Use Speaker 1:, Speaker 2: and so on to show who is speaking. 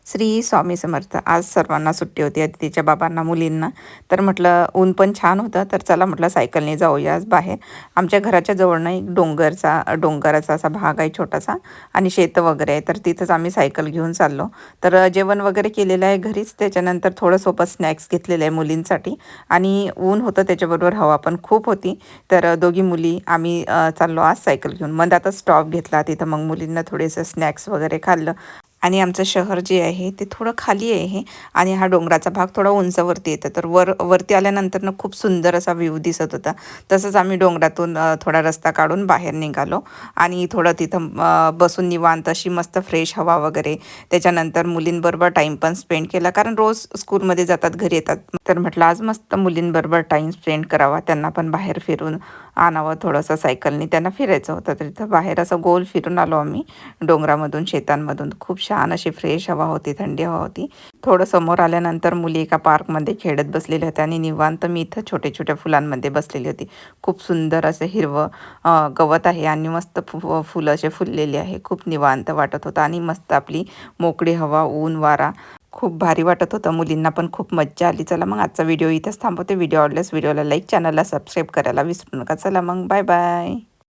Speaker 1: श्री स्वामी समर्थ. आज सर्वांना सुट्टी होती, अदितीच्या बाबांना, मुलींना. तर म्हटलं ऊन पण छान होतं, तर चला म्हटलं सायकलने जाऊया आज बाहेर. आमच्या घराच्या जवळनं एक डोंगराचा असा भाग आहे छोटासा आणि शेतं वगैरे आहे. तर तिथंच आम्ही सायकल घेऊन चाललो. तर जेवण वगैरे केलेलं आहे घरीच. त्याच्यानंतर थोडं सोबत स्नॅक्स घेतलेलं आहे मुलींसाठी आणि ऊन होतं, त्याच्याबरोबर हवा पण खूप होती. तर दोघी मुली आम्ही चाललो आज सायकल घेऊन. मग आता स्टॉप घेतला तिथं, मग मुलींना थोडेसं स्नॅक्स वगैरे खाल्लं. आणि आमचं शहर जे आहे ते थोडं खाली आहे आणि हा डोंगराचा भाग थोडा उंचावरती येतं. तर वरती आल्यानंतर खूप सुंदर असा व्ह्यू दिसत होता. तसंच आम्ही डोंगरातून थोडा रस्ता काढून बाहेर निघालो आणि थोडं तिथं बसून निवांत अशी मस्त फ्रेश हवा वगैरे. त्याच्यानंतर मुलींबरोबर टाईम पण स्पेंड केला, कारण रोज स्कूलमध्ये जातात, घरी येतात. तर म्हटलं आज मस्त मुलींबरोबर टाईम स्पेंड करावा, त्यांना पण बाहेर फिरून आणावं थोडंसं. सायकलनी त्यांना फिरायचं होतं, तर तिथं बाहेर असं गोल फिरून आलो आम्ही डोंगरामधून, शेतांमधून. खूप छान अशी फ्रेश हवा होती, थंडी हवा होती. थोडं समोर आल्यानंतर मुली एका पार्कमध्ये खेळत बसलेल्या होत्या आणि निवांत मी इथं छोट्या छोट्या फुलांमध्ये बसलेली होती. खूप सुंदर असं हिरवं गवत आहे आणि मस्त फुलं असे फुललेली आहे. खूप निवांत वाटत होतं आणि मस्त आपली मोकळी हवा, ऊन, वारा खूप भारी वाटत होतं. मुलींना पण खूप मज्जा आली. चला मग आजचा व्हिडिओ इथंच थांबवते. व्हिडिओ आवडल्यास व्हिडिओला लाईक, चॅनलला सबस्क्राईब करायला विसरू नका. चला मग, बाय बाय.